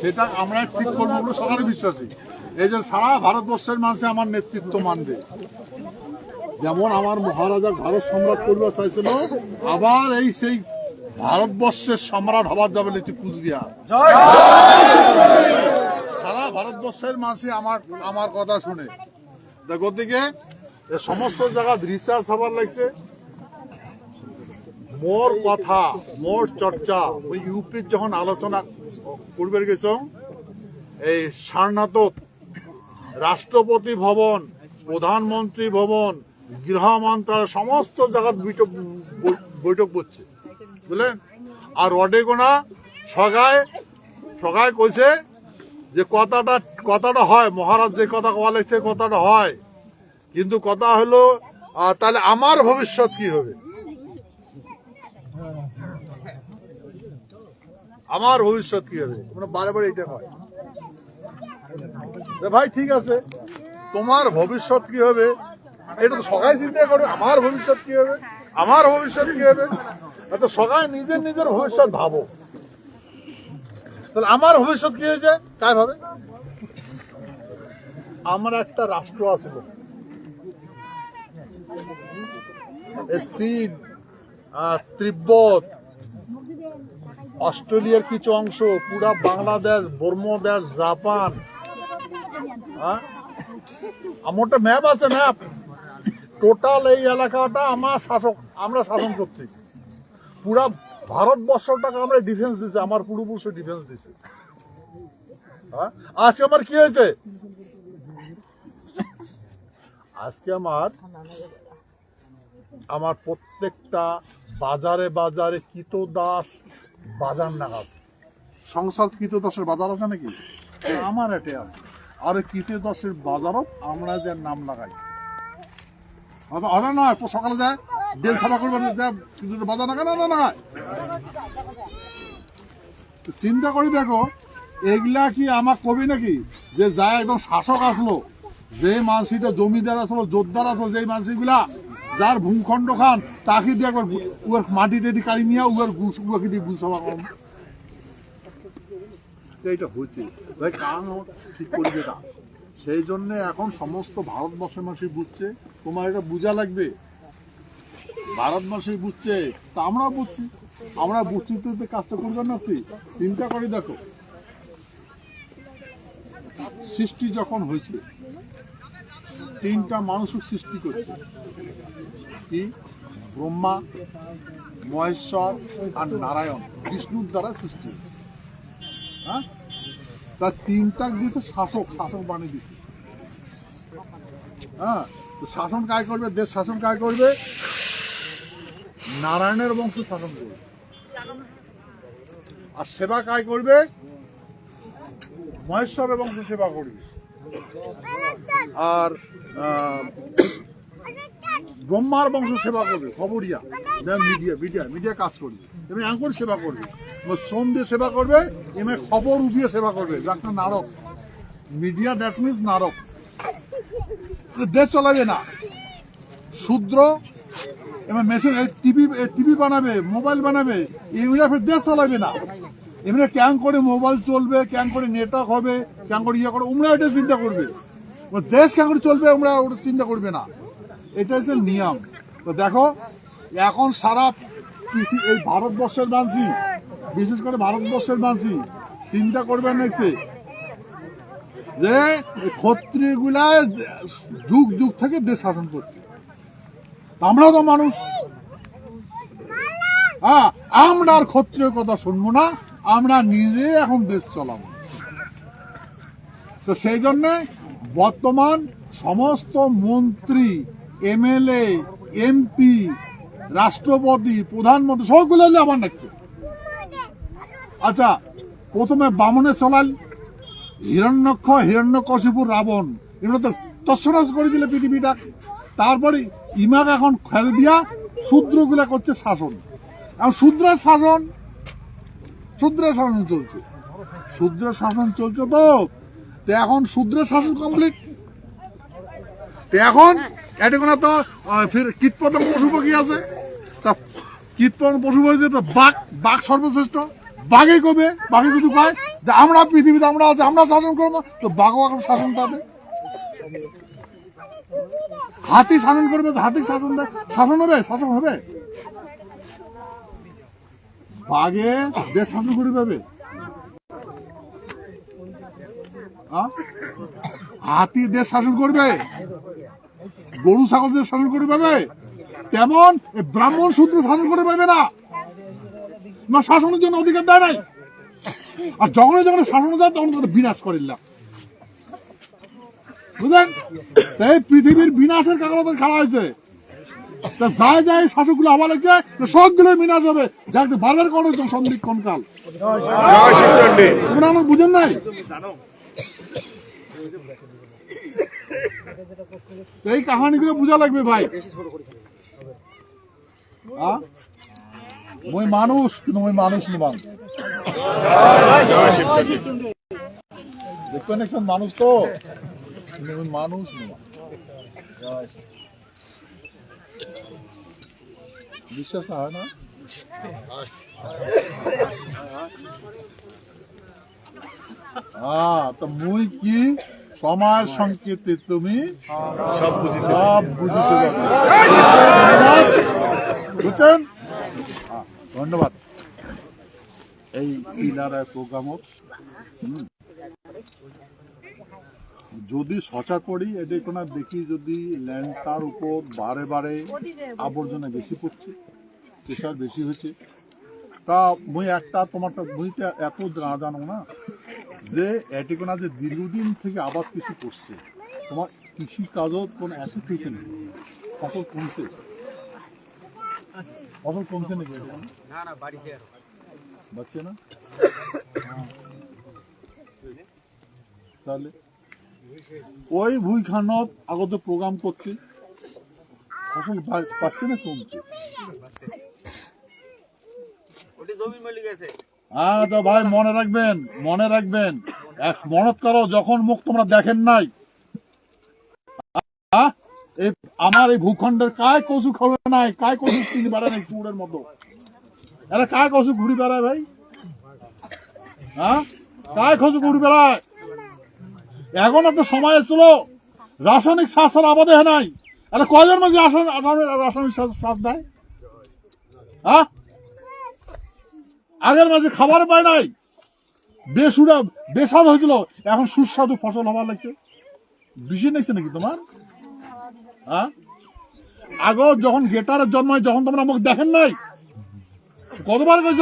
সেটা আমরা ঠিক করবো বলে সবারই বিশ্বাসী। এই যে সারা ভারতবর্ষের মানুষ আমার নেতৃত্ব মানবে। যেমন আমার মহারাজা ভারত সম্রাট করবে চাইছিল, আবার এই সেই ভারতবর্ষের সম্রাট হবার যাবে লিখছে কুচবিহার। সারা ভারতবর্ষের মানুষ আমার কথা শুনে। দেখো দিকে সমস্ত জায়গা রিসার্চ হবার লাগছে। মোর কথা মোর চর্চা ওই ইউপির যখন আলোচনা করবে গেছ, এই সারনাথত রাষ্ট্রপতি ভবন, প্রধানমন্ত্রী ভবন, গৃহ মন্ত্রণালয় সমস্ত জায়গায় বৈঠক করছে বুঝলেন। আর অডেগোনা সগায় কইছে যে কথাটা হয়, মহারাজ যে কথা কওয়া লাগছে কথাটা হয়, কিন্তু কথা হলো তাহলে আমার ভবিষ্যৎ কি হবে, আমার ভবিষ্যৎ কি হবে, বারে বারে এটা হয়। ভাই ঠিক আছে, তোমার ভবিষ্যৎ কি হবে এটা তো সবাই চিন্তা করবে। আমার ভবিষ্যৎ কি হবে, আমার ভবিষ্যৎ কি হবে, এত সবাই নিজের নিজের ভবিষ্যৎ ভাবো। তাহলে আমার ভবিষ্যৎ কি হয়েছে কার ভাবে? আমার একটা রাষ্ট্র আছে, চীন, তিব্বত, অস্ট্রেলিয়ার কিছু অংশ, পুরা বাংলাদেশ, বর্মদেশ, জাপান, আমার একটা ম্যাপ আছে, ম্যাপ টোটাল এই এলাকাটা আমরা শাসন করছি। পুরা ভারতবর্ষটাকে আমরা ডিফেন্স দিছি, আমার পূর্বপুরুষ ডিফেন্স দিছে। আজকে আমার কি হয়েছে, আজকে আমার প্রত্যেকটা বাজারে বাজারে কৃতদাস বাজার নাগাছে। সংসার কৃতদাসের বাজার আছে নাকি? আমার এটে আছে। আর কৃতদাসের বাজারও আমরা যে নাম লাগাই নয়, সকালে যায় দেশ সভা করবেন, বাজার নাগা না। চিন্তা করি দেখো, এগুলা কি আমার কবি নাকি যে যায় একদম শাসক আসলো, যে মানসিটা জমিদার আসলো, জোরদার আসলো, যে মানসিগুলা যার ভূখণ্ড খান তাকে দিয়ে একবার উয়ার মাটি টেটি কাড়ি নিয়ে উয়াকে দিয়ে গুছাবা কম। এইটা হচ্ছে ভাই কারণ ঠিক করি যেটা, সেই জন্য এখন সমস্ত ভারতবর্ষের মানুষই বুঝছে। তোমার এটা বোঝা লাগবে, ভারতবর্ষই বুঝছে, তা আমরাও বুঝছি। আমরা বুঝছি তো কাজটা করবেন না। চিন্তা করে দেখো, সৃষ্টি যখন হয়েছে তিনটা মানুষও সৃষ্টি করছে, কি ব্রহ্মা, মহেশ্বর আর নারায়ণ, বিষ্ণুর দ্বারা সৃষ্টি। হ্যাঁ, তার তিনটা দিয়েছে শাসক বানিয়ে দিছে। হ্যাঁ, শাসন কাজ করবে, দেশ শাসন কাজ করবে, নারায়ণের বংশ শাসন করবে। আর সেবা কাজ করবে, মহেশ্বরের বংশ সেবা করবে। আর ব্রহ্মার বংশ সেবা করবে, খবরিয়া মিডিয়া কাজ করবে, এমনি আঙ্কুর সেবা করবে, শ্রম দিয়ে সেবা করবে, এমনি খবর উঠিয়ে সেবা করবে, যাকে নারক। মিডিয়া দ্যাট মিনস নারক। দেশ চলাবে না। শূদ্র এমনি মেশিন টিভি বানাবে, মোবাইল বানাবে, এগুলো দেশ চালাবে না। এমনি ক্যাং করে মোবাইল চলবে, ক্যাং করে নেটওয়ার্ক হবে, ক্যাং করে ইয়ে করে, ওমরা এটা চিন্তা করবে। দেশ ক্যাং করে চলবে, ওমরা ওটা চিন্তা করবে না। এটা হচ্ছে নিয়ম। তো দেখো এখন সারা এই ভারতবর্ষের মানুষই, বিশেষ করে ভারতবর্ষের মানুষই চিন্তা করবেন দেখছে যে ক্ষত্রিয়গুলা যুগ যুগ থেকে দেশ শাসন করছে। আমরাও তো মানুষ, হ্যাঁ, আমরা আর ক্ষত্রিয় কথা শুনবো না, আমরা নিজে এখন দেশ চালাবো। তো সেই জন্য বর্তমান সমস্ত মন্ত্রী, এমএলএ, এমপি, রাষ্ট্রপতি, প্রধানমন্ত্রী সবগুলো আবার নাকছে। আচ্ছা, প্রথমে বামনে চলাল হিরণ্যকশিপুর, রাবণ, এগুলো তো তছনছ করে দিলে পৃথিবীটা। তারপরে ইমাক এখন খেলে দিয়া শূদ্রগুলা করছে শাসন। এখন শূদ্রের শাসন চলছে, শূদ্রের শাসন চলছে। তো এখন শূদ্রের শাসন কমপ্লিট। এখন এটা তো কীটপতঙ্গ পশু পাখি আছে, তা কীটপতঙ্গ পশু পাখি বাঘ সর্বশ্রেষ্ঠ। বাঘে কবে, বাঘে যদি কয় যে আমরা পৃথিবীতে আমরা আছি, আমরা শাসন করবো, তো বাঘ শাসন তাদের। হাতি শাসন করবে, হাতি শাসন শাসন হবে, শাসন হবে। বাঘে দেশ শাসন করে পাবে, হাতি দেশ শাসন করবে, গরু ছাগল দেশ শাসন করে পাবে, তেমন ব্রাহ্মণ শূদ্র শাসন করে পাবে না, শাসনের জন্য অধিকার দেয় নাই। আর যখন যখন শাসন যায় তখন তাদের বিনাশ করিলাম, বুঝলেন? এই পৃথিবীর বিনাশের কাগজ খেলা হয়েছে, যায় যায় শাসকগুলো আবার লাগছে, সবগুলো বিনাশ হবে। যাকে বারবার কোনো সন্ধিক্ষণ কাল, তোমরা বুঝেন নাই? এই কাহানিগুলো বোঝা লাগবে ভাই। মই মানুষ, কিন্তু মই মানুষ নয়। দেখবেন একজন মানুষ তো, মানুষ নয়। বিশ্বাস না হয় না? তো মুই কি সময়ের সংকেতে তুমি সব বুঝিতে বুঝছেন? ধন্যবাদ। এই পিলার প্রোগ্রামত যদি সচা করি এটা কোনো দেখি, যদি ল্যান্ডটার উপর বারে বারে আবর্জনা বেশি পড়ছে, প্রেশার বেশি হয়েছে, তা মুই একটা তোমারটা মুইতে এত না জানো না যে এটিকোনা যে দীর্ঘদিন থেকে আবাদ কৃষি করছে, তোমার কৃষি কাজও কোনো এফেক্ট হয়েছে নাকি? ফসল কমছে? ফসল কমছে নাকি? বাড়ছে না? তাহলে ওই ভুইখানত আগত প্রোগ্রাম করছে, ফসল পাচ্ছে না, কমছে। হ্যাঁ তো ভাই মনে রাখবেন, মনে রাখবেন, মনত করো যখন মুখ তোমরা দেখেন নাই, আমার এই ভূখণ্ডের কায় কচু খাবে নাই, কায় কচু চিনি বেড়ায় নাই চুড়ের মতো, এরা কায় কচু ঘুরি বেড়ায় ভাই? কায় কচু ঘুরি বেড়ায়? এখন একটা সময় এসেছিল রাসায়নিক সার ছাড়া আবাদে নাই, এরা কয়জন মাঝে রাসায়নিক সার দেয়? আগের মাঝে খাবার পায় নাই, বেস্বাদ হয়েছিল, এখন সুস্বাদু ফসল হবার লাগছে। বেশি নাইছে নাকি তোমার? আগে যখন গেটারের জন্ম হয়, যখন তোমরা আমাকে দেখেন নাই, কতবার কইছ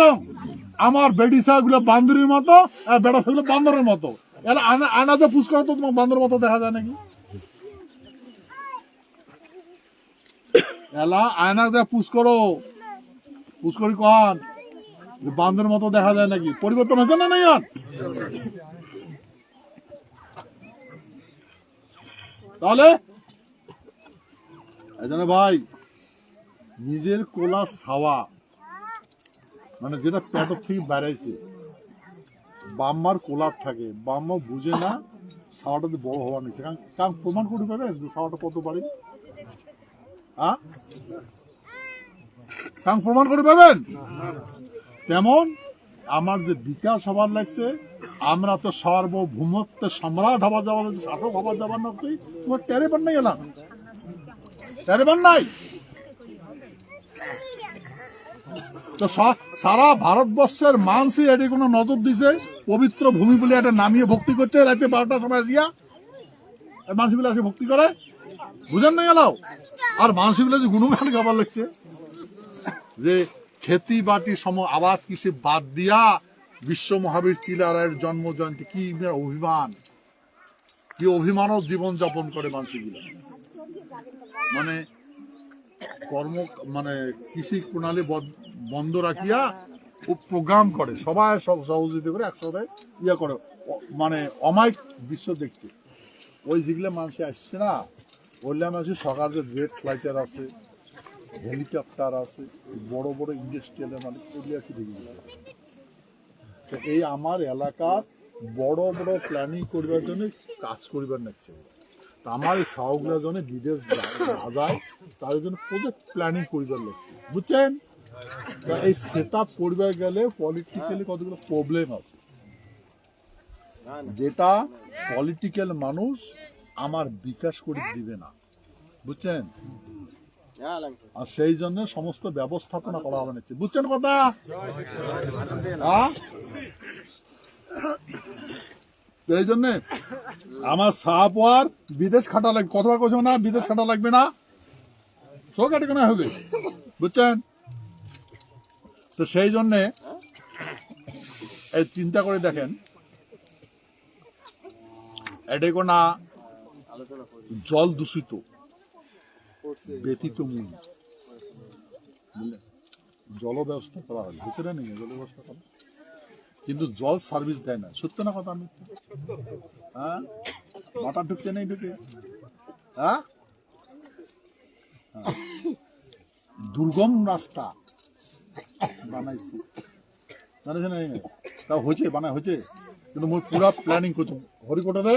আমার বেডি গুলো বান্দরের মতো আর বেড়া গুলো বান্দরের মতো, এরা আনাতে পুষ করে তো তোমার বান্দরের মতো দেখা যায় নাকি? এলা আয়না দিয়ে পুষ করো, পুষ করি কন বান্দরের মতো দেখা যায় নাকি? পরিবর্তন হয়েছে না নাই? আর তাহলে এই জন্য ভাই নিজের কোলার ছাওয়া, মানে যেটা পেটর থেকে বেড়াইছে, বাম্মার কোলার থাকে, বাম্মা বুঝে না ছাওয়াটা বড় হওয়ার নিচ্ছে, কারণ প্রমাণ করে পাবেন যে ছাওয়াটা কত বাড়ি, কারণ প্রমাণ করে পাবেন। তেমন আমার যে বিকাশ হবার লাগছে, আমরা তো সার্বভৌমত্বের সম্রাট হবার যাবার, শাসক হবার যাবার না, তোমার টেরেবার নাই, এলাম টেরেবার নাই। তো সারা ভারতবর্ষের মানুষই এটি কোনো নজর দিছে, পবিত্র ভূমি বলে এটা নামিয়ে ভক্তি করছে, রাতে 12টার সময় দিয়া মানুষগুলো আসে ভক্তি করে, বুঝেন না গেল? আর মানুষগুলো যে গুণগান গাবার লাগছে যে খেতি বাটি সম আবাদ কৃষি বাদ দিয়া বিশ্ব মহাবীর চিলারায়ের জন্ম জয়ন্তী, কি অভিমান, কি অভিমানক জীবন যাপন করে মানুষগুলো, মানে কর্ম, মানে কৃষি প্রণালী বন্ধ রাখিয়া খুব প্রোগ্রাম করে, সবাই সব সহযোগিতা করে একসাথে ইয়ে করে, মানে অমায়িক দৃশ্য দেখছে। ওই যেগুলো মানুষ আসছে না, ওইগুলো মানুষ সরকারের জেট ফ্লাইটার আছে, হেলিকপ্টার আছে, বড় বড় ইন্ডাস্ট্রিয়ালের মালিক, ওগুলো আর কি দেখে গেছে। এই আমার এলাকার বড় বড় প্ল্যানিং করবার জন্য কাজ করবার নাকছে, তা আমার এই ছাওগুলোর জন্য বিদেশ না যায়, তার জন্য প্রজেক্ট প্ল্যানিং করবার লাগছে, বুঝছেন? এই সেট আপ করবার গেলে পলিটিক্যালি কতগুলো প্রবলেম আছে, যেটা পলিটিক্যাল মানুষ আমার বিকাশ করে দিবে না, বুঝছেন? আর সেই জন্য সমস্ত ব্যবস্থাপনা করা হবে, বুঝছেন কথা? এই জন্য আমার সাহাপার বিদেশ খাটা লাগবে, কতবার কোথাও না বিদেশ খাটা লাগবে না, সব কাটে কেনা হবে, বুঝছেন? তো সেই জন্যে এই চিন্তা করে দেখেন, এটা কোনা জল দূষিত ব্যতীত মূল, বুঝলেন? জল ব্যবস্থা করা হয়, ভিতরে নেই জল ব্যবস্থা করা, কিন্তু জল সার্ভিস দেয় না, সত্য না কথা? আমি হ্যাঁ, মাথা ঢুকছে নেই ঢুকে, হ্যাঁ, দুর্গম রাস্তা বানাইছে, জানেছে না? তা হয়েছে, বানা হয়েছে, কিন্তু মই পুরা প্ল্যানিং করছি হরিকোটারে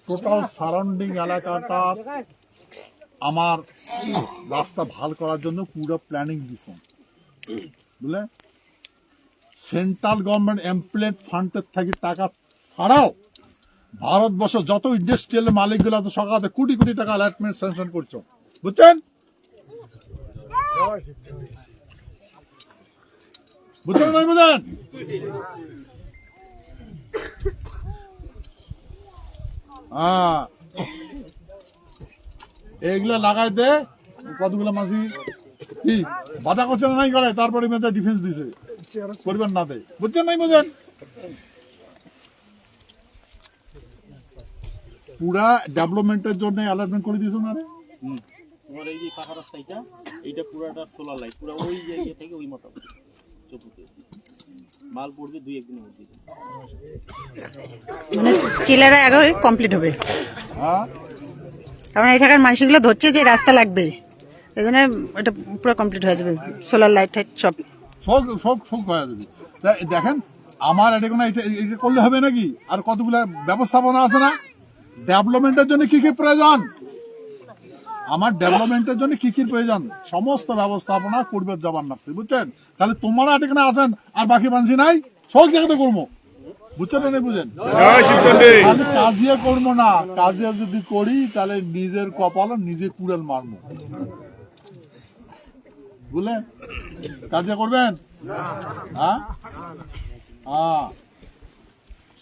টোটাল সারাউন্ডিং এলাকাটা আমার রাস্তা ভাল করার জন্য পুরো প্ল্যানিং দিছে, বুঝলে? সেন্ট্রাল গভর্নমেন্ট এমপ্লয়েড ফান্ডের থেকে টাকা ছাড়াও ভারতবর্ষ যত ইন্ডাস্ট্রিয়াল মালিকগুলো আছে সকালে কোটি কোটি টাকা অ্যালটমেন্ট স্যাংশন করছো, বুঝছেন? বুঝছেন না? বুঝেন? হ্যাঁ, এগুলা লাগাই দে, কতগুলো মাঝি কি বাধা করছে না নাই করে, তারপরে মেয়েদের ডিফেন্স দিছে, পরিবার না দেয়, বুঝছেন নাই? বুঝেন? পুরা ডেভেলপমেন্টের জন্য অ্যালার্টমেন্ট করে দিয়েছো না রে? তোমার এই যে পাকা রাস্তা এইটা পুরাটা সোলার লাইট, পুরো ওই যে ইয়ে থেকে ওই মোটামুটি চতুর্থ মাল পড়বে 2-1 দিনের মধ্যে, মানে চিলারা আগে কমপ্লিট হবে। হ্যাঁ, কারণ এখানকার মানুষগুলো ধরছে যে রাস্তা লাগবে, এই জন্য এটা পুরো কমপ্লিট হয়ে যাবে, সোলার লাইট টাইট সব সব সব সব হয়ে যাবে। দেখেন আমার এটা কোনো এটা করলে হবে নাকি? আর কতগুলা ব্যবস্থাপনা আছে না ডেভেলপমেন্টের জন্য, কি কি প্রয়োজন আমার ডেভেলপমেন্টের জন্য, কি কি প্রয়োজন সমস্ত ব্যবস্থাপনা করবে যাবার লাগছে, বুঝছেন? তাহলে তোমরা এখানে আছেন আর বাকি মানসি নাই, সব জায়গাতে করবো, বুঝছেন না? বুঝেন? কাজিয়া করবো না, কাজিয়া যদি করি তাহলে নিজের কপাল নিজে কুড়াল মারবো, বুঝলেন? কাজিয়া করবেন? হ্যাঁ, হ্যাঁ,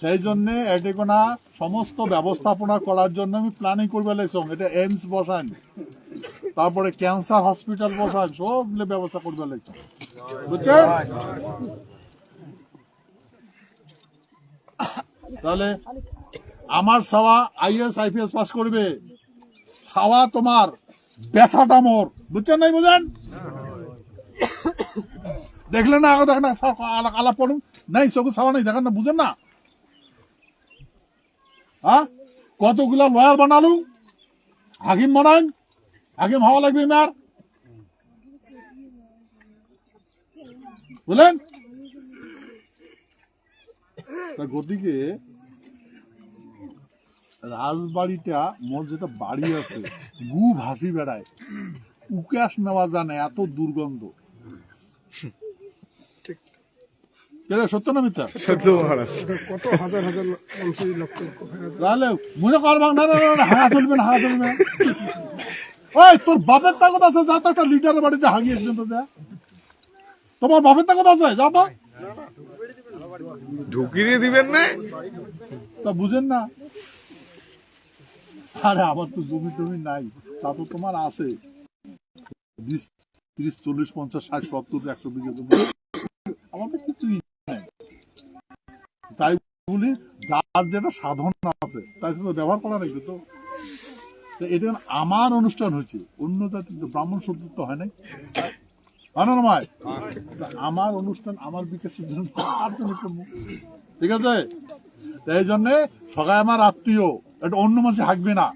সেই জন্য এটিকোনা সমস্ত ব্যবস্থাপনা করার জন্য আমি প্ল্যানিং করবে লাগছি, এটা এইমস বসান, তারপরে ক্যান্সার হসপিটাল বসান, সবগুলো ব্যবস্থা করবে লাগছে, বুঝছেন? তাহলে আমার সাওয়া IAS IPS পাস করবে, সাওয়া তোমার ব্যথাটা মোর, বুঝছেন নাই? বুঝেন? দেখলেন না? আগে দেখেন না, আলাপ পড়ুন নাই, চোখে সাওয়া নেই, দেখেন না? বুঝেন না? হ্যাঁ, কতগুলা লয়ার বানালু, হাকিম বানাই, হাকিম হওয়া লাগবে আমার, বুঝলেন? গতিকে রাজবাড়িটা মোর যেটা বাড়ি আছে গু ভাসি বেড়ায়, উকাশ নেওয়া জানে, এত দুর্গন্ধ, সত্য না মিথ্যা? কত হাজার হাজার লক্ষ তাহলে মনে করবা না, হাঁকা চলবে না, হাঁকা চলবে না। ওই তোর বাপের তাগত আছে, যা তো একটা লিটারের বাড়িতে হাগিয়ে তো যা, তোমার বাপের তাগত আছে, যা তো ঢুকিয়ে দিবেন না, তা বুঝেন না? আরে আমার তো জমি টমি নাই, তা তো তোমার আছে 20, 30, 40, 50, 60, 70, 100 বিঘা জমি, আমার তো কিছুই নাই, তাই বলি যার যেটা সাধন আছে তাই তো ব্যবহার করা নাকি। তো এটা আমার অনুষ্ঠান হয়েছে, অন্য জাতি ব্রাহ্মণ শুদ্ধ তো হয় নাই, আমার অনুষ্ঠান আমার বিকাশের জন্য করবো, ঠিক আছে? এই জন্যে সবাই আমার আত্মীয়, এটা অন্য মাঝে হাঁকবে না,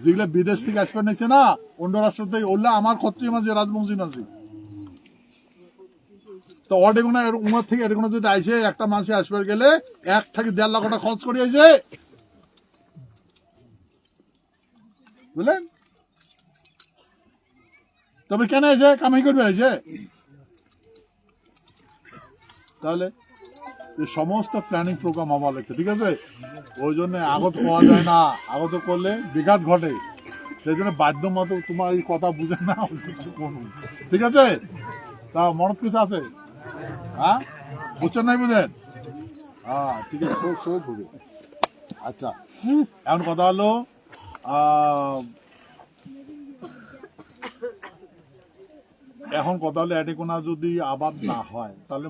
যেগুলা বিদেশ থেকে আসবে নিচ্ছে না, অন্য রাষ্ট্র থেকে, ওগুলা আমার ক্ষত্রিয় মাঝে, রাজবংশী মাঝে, তো অডেগুনা উমার থেকে এরকম যদি আইসে একটা মাসে আসবে গেলে 1 থেকে 1.5 লাখ টাকা খরচ করে আইসে, বুঝলেন? তবে কেন এসে কামাই করবে? আইসে তাহলে এই সমস্ত প্ল্যানিং প্রোগ্রাম হওয়া লাগছে, ঠিক আছে? ওই জন্য আগত পাওয়া যায় না, আগত করলে বিঘাত ঘটে। সেই জন্য বাধ্য মতো তোমার এই কথা বুঝে না কিছু করুন, ঠিক আছে? তা মনত কিছু আছে? হ্যাঁ, বুঝছেন নাই বুঝেন? হ্যাঁ, ঠিক আছে, সব হবে। আচ্ছা, এখন কথা হলো এখন কথা হলো এটি কোনো যদি আবাদ না হয় তাহলে